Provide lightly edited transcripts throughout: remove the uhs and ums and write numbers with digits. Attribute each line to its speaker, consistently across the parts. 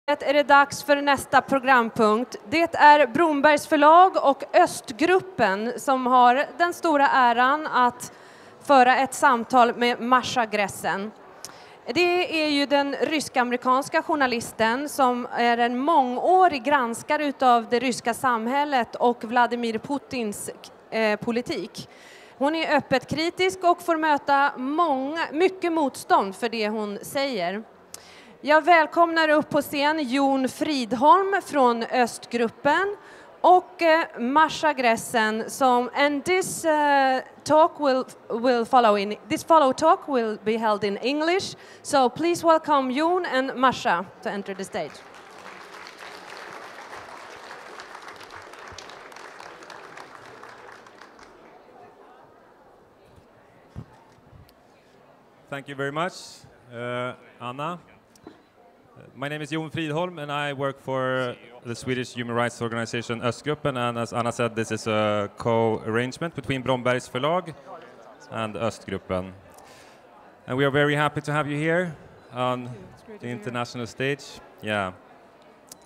Speaker 1: Är det dags för nästa programpunkt. Det är Brombergs förlag och Östgruppen som har den stora äran att föra ett samtal med Masha Gressen. Det är ju den rysk-amerikanska journalisten som är en mångårig granskare utav det ryska samhället och Vladimir Putins politik. Hon är öppet kritisk och får möta mycket motstånd för det hon säger. Jag välkomnar upp på scen Jon Fridholm från Östgruppen och Masha Gressen and this talk will follow this talk will be held in English, so please welcome Jon and Masha to enter the stage.
Speaker 2: Thank you very much, Anna. My name is Jon Fridholm and I work for the Swedish human rights organization Östgruppen, and as Anna said, this is a co-arrangement between Brombergs förlag and Östgruppen. And we are very happy to have you here on the international stage. Yeah,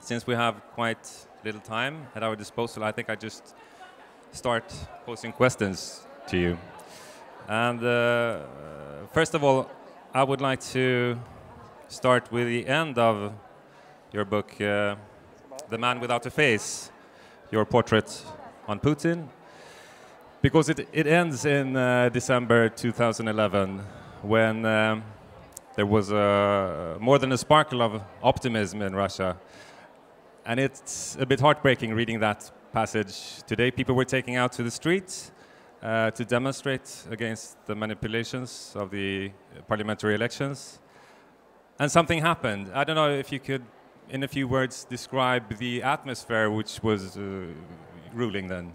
Speaker 2: since we have quite little time at our disposal, I think I just start posing questions to you. And first of all, I would like to start with the end of your book, The Man Without a Face, your portrait on Putin, because it ends in December 2011 when there was more than a sparkle of optimism in Russia. And it's a bit heartbreaking reading that passage today. People were taking out to the streets to demonstrate against the manipulations of the parliamentary elections. And something happened. I don't know if you could, in a few words, describe the atmosphere which was ruling then.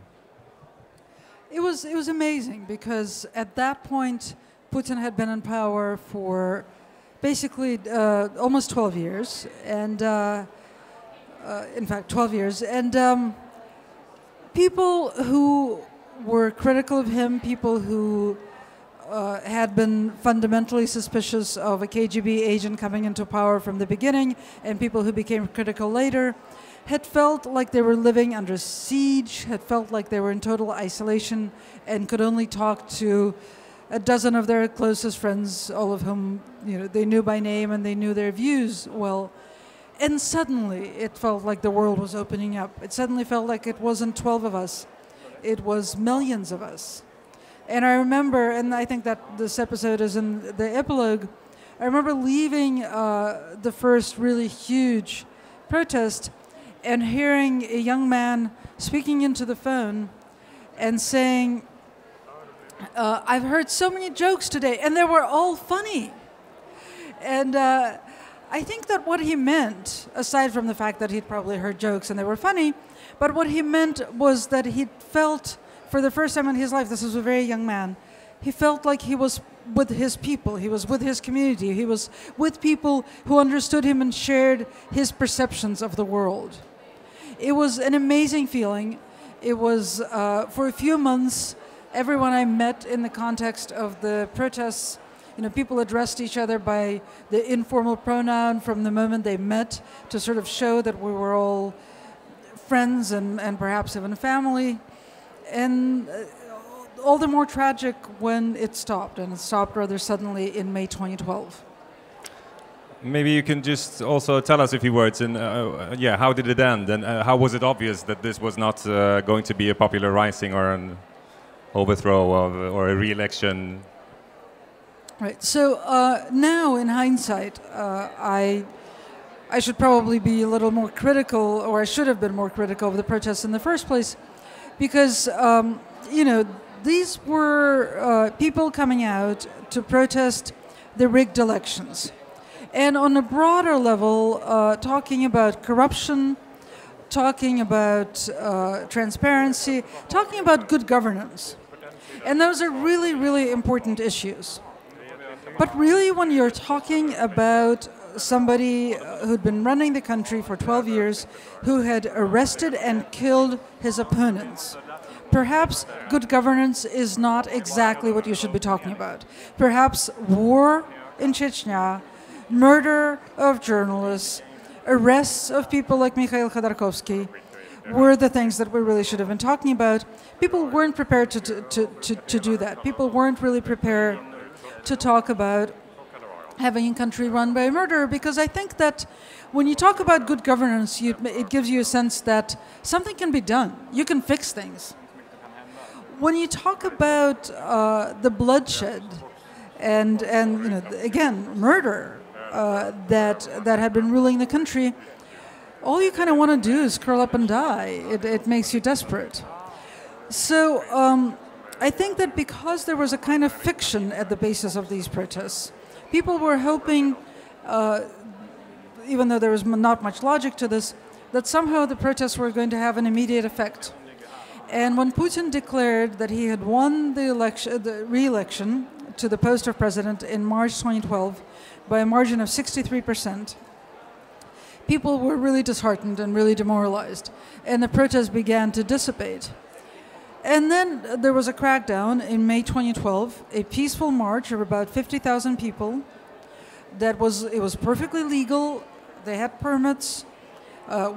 Speaker 3: It was amazing because at that point, Putin had been in power for basically almost 12 years, and in fact 12 years. And people who were critical of him, people who had been fundamentally suspicious of a KGB agent coming into power from the beginning, and people who became critical later, had felt like they were living under siege, had felt like they were in total isolation and could only talk to a dozen of their closest friends, all of whom they knew by name and they knew their views well. And suddenly it felt like the world was opening up. It suddenly felt like it wasn't 12 of us, it was millions of us. And I remember, and I think that this episode is in the epilogue, I remember leaving the first really huge protest and hearing a young man speaking into the phone and saying, I've heard so many jokes today, and they were all funny. And I think that what he meant, aside from the fact that he'd probably heard jokes and they were funny, but what he meant was that he felt, for the first time in his life, this was a very young man, he felt like he was with his people, he was with his community, he was with people who understood him and shared his perceptions of the world. It was an amazing feeling. It was, for a few months, everyone I met in the context of the protests, people addressed each other by the informal pronoun from the moment they met to sort of show that we were all friends and perhaps even family. And all the more tragic when it stopped, and it stopped rather suddenly in May 2012.
Speaker 2: Maybe you can just also tell us a few words, and how did it end, and how was it obvious that this was not going to be a popular rising or an overthrow or a re-election?
Speaker 3: Right, so now in hindsight, I should probably be a little more critical, or I should have been more critical of the protests in the first place, because, these were people coming out to protest the rigged elections. And on a broader level, talking about corruption, talking about transparency, talking about good governance. And those are really, really important issues. But really, when you're talking about somebody who'd been running the country for 12 years, who had arrested and killed his opponents, perhaps good governance is not exactly what you should be talking about. Perhaps war in Chechnya, murder of journalists, arrests of people like Mikhail Khodorkovsky were the things that we really should have been talking about. People weren't prepared to do that. People weren't really prepared to talk about having a country run by a murderer, because I think that when you talk about good governance, it gives you a sense that something can be done. You can fix things. When you talk about the bloodshed and you know, again, murder that had been ruling the country, all you kind of want to do is curl up and die. It makes you desperate. So I think that because there was a kind of fiction at the basis of these protests, people were hoping, even though there was not much logic to this, that somehow the protests were going to have an immediate effect. And when Putin declared that he had won the re-election to the post of president in March 2012 by a margin of 63%, people were really disheartened and really demoralized, and the protests began to dissipate. And then there was a crackdown in May 2012, a peaceful march of about 50,000 people. It was perfectly legal. They had permits.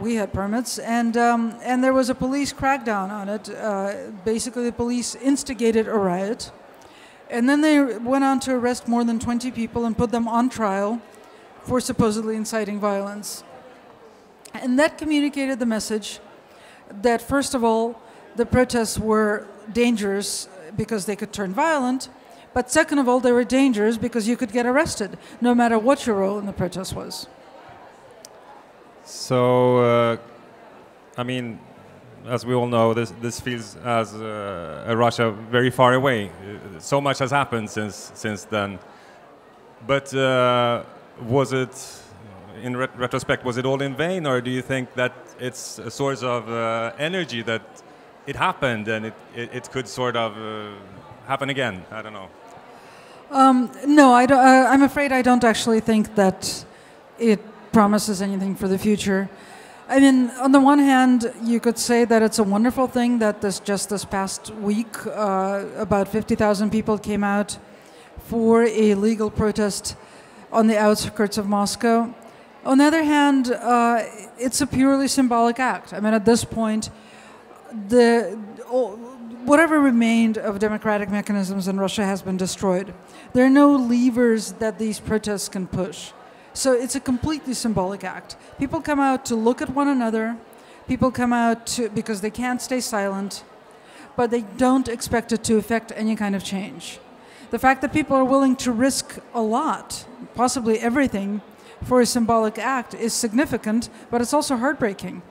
Speaker 3: We had permits, and there was a police crackdown on it. Basically, the police instigated a riot, and then they went on to arrest more than 20 people and put them on trial for supposedly inciting violence. And that communicated the message that, first of all, the protests were dangerous because they could turn violent, but second of all, they were dangerous because you could get arrested, no matter what your role in the protest was.
Speaker 2: So, I mean, as we all know, this feels as a Russia very far away. So much has happened since then. But was it, in retrospect, was it all in vain, or do you think that it's a source of energy that it happened and it could sort of happen again? I don't know.
Speaker 3: No, I don't, I'm afraid I don't actually think that it promises anything for the future. I mean, on the one hand, you could say that it's a wonderful thing that just this past week, about 50,000 people came out for a legal protest on the outskirts of Moscow. On the other hand, it's a purely symbolic act. I mean, at this point, whatever remained of democratic mechanisms in Russia has been destroyed. There are no levers that these protests can push. So it's a completely symbolic act. People come out to look at one another. People come out because they can't stay silent, but they don't expect it to affect any kind of change. The fact that people are willing to risk a lot, possibly everything, for a symbolic act is significant, but it's also heartbreaking.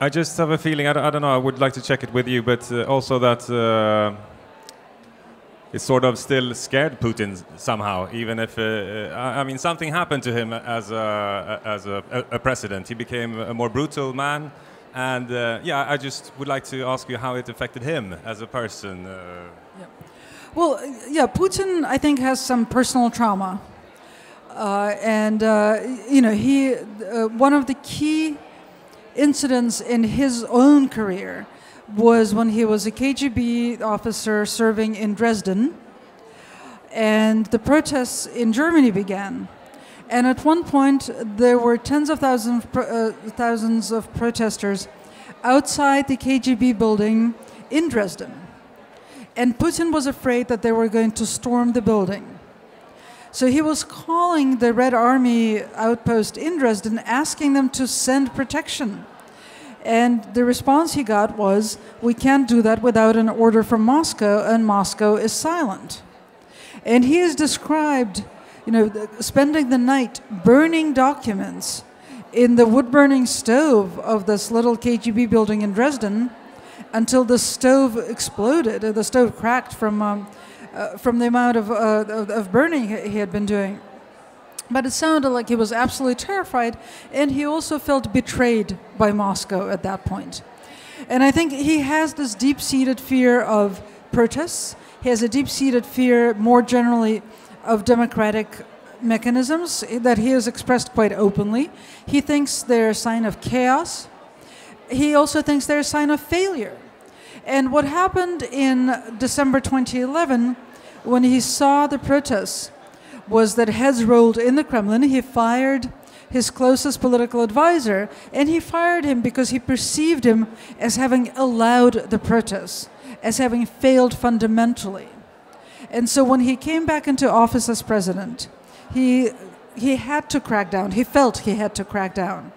Speaker 2: I just have a feeling, I don't know, I would like to check it with you, but also that it sort of still scared Putin somehow, even if, I mean, something happened to him as a president. He became a more brutal man, and yeah, I just would like to ask you how it affected him as a person.
Speaker 3: Yeah. Well, yeah, Putin, I think, has some personal trauma. You know, one of the key incidents in his own career was when he was a KGB officer serving in Dresden, and the protests in Germany began. And at one point, there were tens of thousands of protesters outside the KGB building in Dresden. And Putin was afraid that they were going to storm the building. So he was calling the Red Army outpost in Dresden, asking them to send protection. And the response he got was, we can't do that without an order from Moscow, and Moscow is silent. And he is described, you know, spending the night burning documents in the wood-burning stove of this little KGB building in Dresden until the stove exploded, the stove cracked from the amount of burning he had been doing. But it sounded like he was absolutely terrified, and he also felt betrayed by Moscow at that point. And I think he has this deep-seated fear of protests. He has a deep-seated fear, more generally, of democratic mechanisms that he has expressed quite openly. He thinks they're a sign of chaos. He also thinks they're a sign of failure. And what happened in December 2011, when he saw the protests, was that heads rolled in the Kremlin. He fired his closest political advisor, and he fired him because he perceived him as having allowed the protests, as having failed fundamentally. And so when he came back into office as president, he had to crack down. He felt he had to crack down.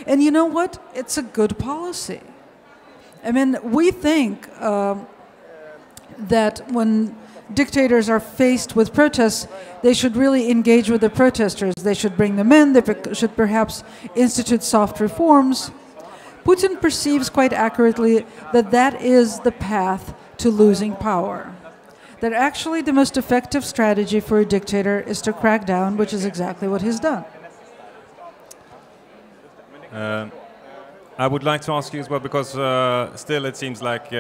Speaker 3: And you know what? It's a good policy. I mean, we think that when dictators are faced with protests, they should really engage with the protesters. They should bring them in. They should perhaps institute soft reforms. Putin perceives quite accurately that that is the path to losing power. That actually the most effective strategy for a dictator is to crack down, which is exactly what he's done.
Speaker 2: I would like to ask you as well, because still it seems like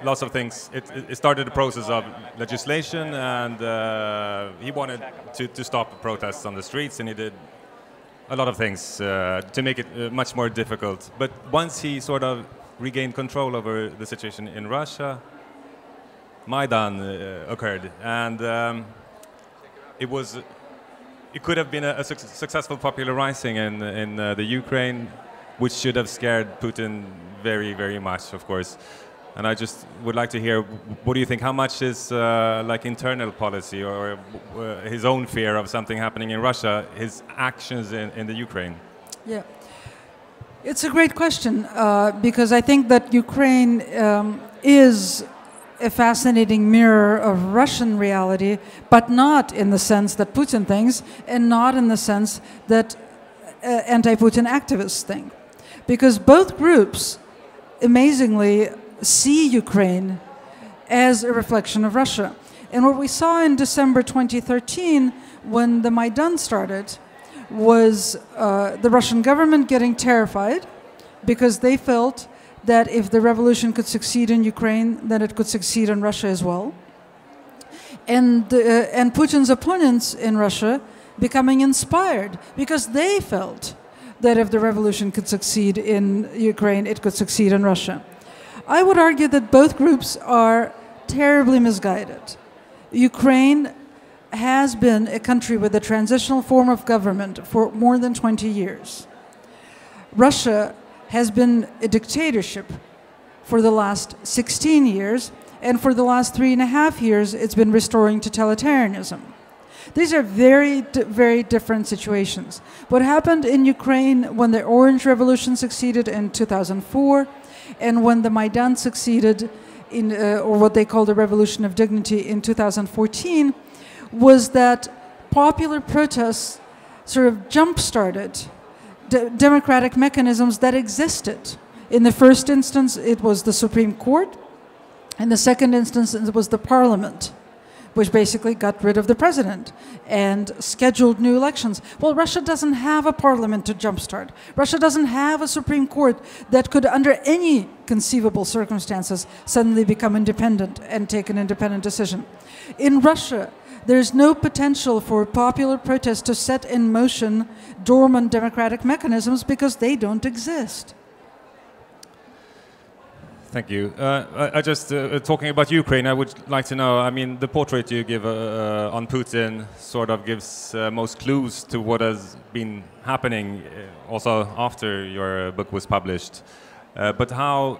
Speaker 2: lots of things. It started a process of legislation, and he wanted to stop protests on the streets, and he did a lot of things to make it much more difficult. But once he sort of regained control over the situation in Russia, Maidan occurred, and it could have been a successful popular rising in the Ukraine, which should have scared Putin very, very much, of course. And I just would like to hear, what do you think? How much is like internal policy or his own fear of something happening in Russia, his actions in the Ukraine?
Speaker 3: Yeah, it's a great question because I think that Ukraine is a fascinating mirror of Russian reality, but not in the sense that Putin thinks, and not in the sense that anti-Putin activists think. Because both groups, amazingly, see Ukraine as a reflection of Russia. And what we saw in December 2013, when the Maidan started, was the Russian government getting terrified because they felt that if the revolution could succeed in Ukraine, then it could succeed in Russia as well. And Putin's opponents in Russia becoming inspired because they felt that if the revolution could succeed in Ukraine, it could succeed in Russia. I would argue that both groups are terribly misguided. Ukraine has been a country with a transitional form of government for more than 20 years. Russia has been a dictatorship for the last 16 years, and for the last 3.5 years, it's been restoring totalitarianism. These are very, very different situations. What happened in Ukraine when the Orange Revolution succeeded in 2004, and when the Maidan succeeded in, or what they call the Revolution of Dignity in 2014, was that popular protests sort of jump-started democratic mechanisms that existed. In the first instance, it was the Supreme Court. In the second instance, it was the Parliament, which basically got rid of the president and scheduled new elections. Well, Russia doesn't have a parliament to jumpstart. Russia doesn't have a Supreme Court that could, under any conceivable circumstances, suddenly become independent and take an independent decision. In Russia, there's no potential for popular protest to set in motion dormant democratic mechanisms because they don't exist.
Speaker 2: Thank you. I just, talking about Ukraine, I would like to know, I mean, the portrait you give on Putin sort of gives most clues to what has been happening also after your book was published. But how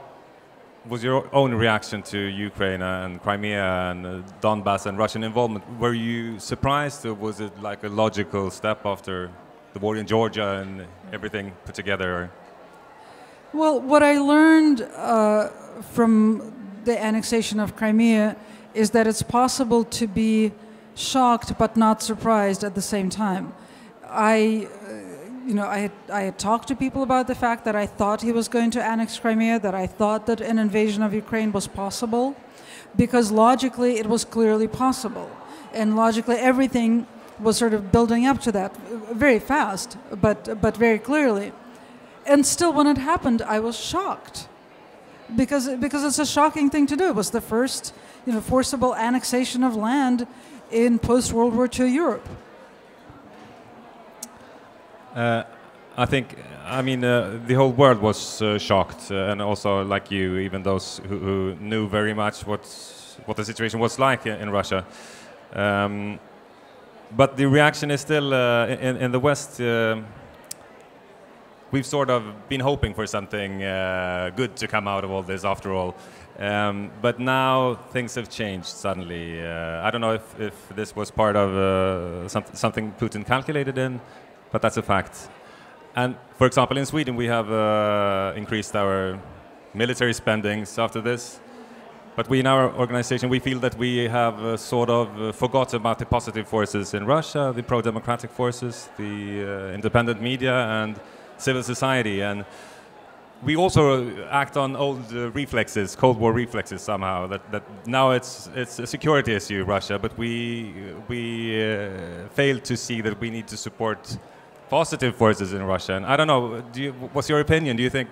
Speaker 2: was your own reaction to Ukraine and Crimea and Donbass and Russian involvement? Were you surprised, or was it like a logical step after the war in Georgia and everything put together?
Speaker 3: Well, what I learned from the annexation of Crimea is that it's possible to be shocked but not surprised at the same time. I had talked to people about the fact that I thought he was going to annex Crimea, that I thought that an invasion of Ukraine was possible, because logically it was clearly possible. And logically everything was sort of building up to that very fast, but very clearly. And still, when it happened, I was shocked, because it's a shocking thing to do. It was the first, forcible annexation of land in post-World War II Europe.
Speaker 2: I think, the whole world was shocked, and also, like you, even those who knew very much what the situation was like in Russia. but the reaction is still in the West. We've sort of been hoping for something good to come out of all this, after all. But now things have changed suddenly. I don't know if this was part of something Putin calculated in, but that's a fact. And for example, in Sweden, we have increased our military spendings after this. But we in our organization, we feel that we have sort of forgot about the positive forces in Russia, the pro-democratic forces, the independent media and civil society. And we also act on old reflexes, Cold War reflexes somehow, that now it's a security issue, Russia, but we failed to see that we need to support positive forces in Russia. And I don't know, what's your opinion? Do you think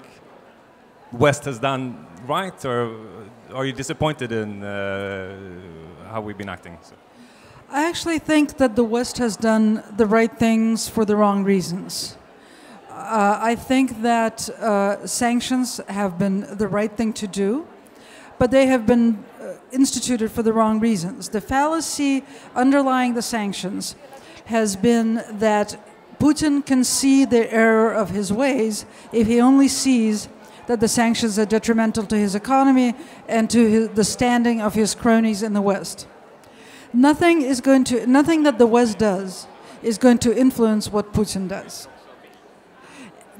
Speaker 2: West has done right, or are you disappointed in how we've been acting? So.
Speaker 3: I actually think that the West has done the right things for the wrong reasons. I think that sanctions have been the right thing to do, but they have been instituted for the wrong reasons. The fallacy underlying the sanctions has been that Putin can see the error of his ways if he only sees that the sanctions are detrimental to his economy and to the standing of his cronies in the West. Nothing that the West does is going to influence what Putin does.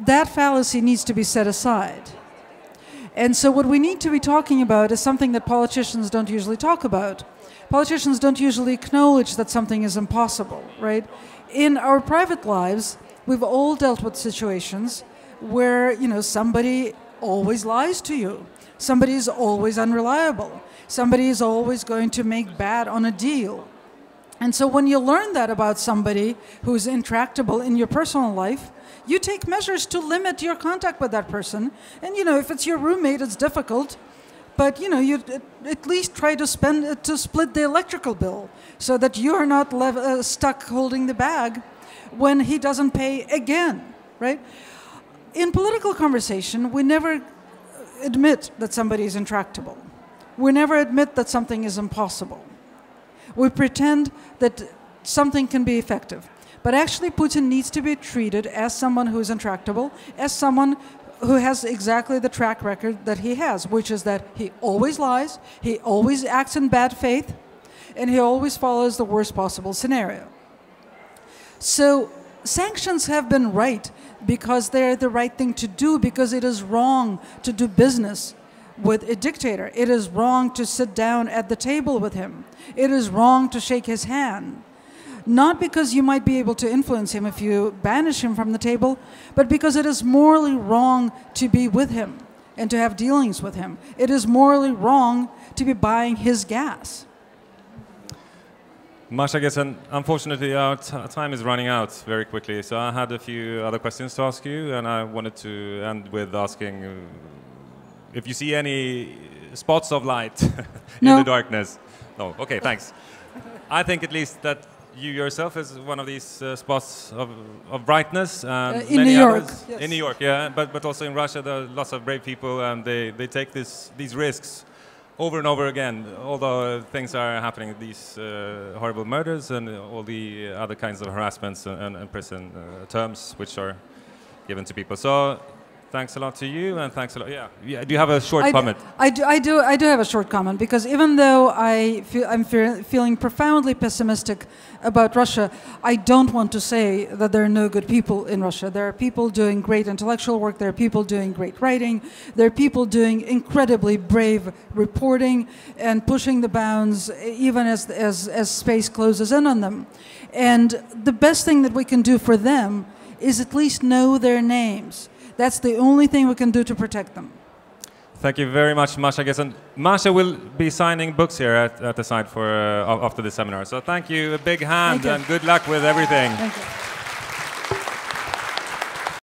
Speaker 3: That fallacy needs to be set aside. And so what we need to be talking about is something that politicians don't usually talk about. Politicians don't usually acknowledge that something is impossible, right? In our private lives, we've all dealt with situations where, you know, somebody always lies to you. Somebody is always unreliable. Somebody is always going to make bad on a deal. And so when you learn that about somebody who's intractable in your personal life, you take measures to limit your contact with that person. And, you know, if it's your roommate, it's difficult. But, you know, you at least try to split the electrical bill so that you're not stuck holding the bag when he doesn't pay again, right? In political conversation, we never admit that somebody is intractable. We never admit that something is impossible. We pretend that something can be effective. But actually, Putin needs to be treated as someone who is intractable, as someone who has exactly the track record that he has, which is that he always lies, he always acts in bad faith, and he always follows the worst possible scenario. So sanctions have been right because they're the right thing to do, because it is wrong to do business with a dictator. It is wrong to sit down at the table with him. It is wrong to shake his hand. Not because you might be able to influence him if you banish him from the table, but because it is morally wrong to be with him and to have dealings with him. It is morally wrong to be buying his gas.
Speaker 2: Masha Gessen, unfortunately our time is running out very quickly, so I had a few other questions to ask you, and I wanted to end with asking if you see any spots of light in the darkness. No, okay, thanks. I think at least that you yourself is one of these spots of brightness. And
Speaker 3: in New York.
Speaker 2: Yes. In New York, yeah, but also in Russia there are lots of brave people, and they take these risks over and over again, although things are happening, these horrible murders and all the other kinds of harassments and prison terms which are given to people. So thanks a lot to you, and thanks a lot. Yeah. Do you have a short comment?
Speaker 3: I do have a short comment, because even though I'm feeling profoundly pessimistic about Russia, I don't want to say that there are no good people in Russia. There are people doing great intellectual work. There are people doing great writing. There are people doing incredibly brave reporting and pushing the bounds even as space closes in on them. And the best thing that we can do for them is at least know their names. That's the only thing we can do to protect them.
Speaker 2: Thank you very much, Masha Gessen. Masha will be signing books here at the site for after the seminar. So thank you, a big hand, and good luck with everything.
Speaker 3: Thank you.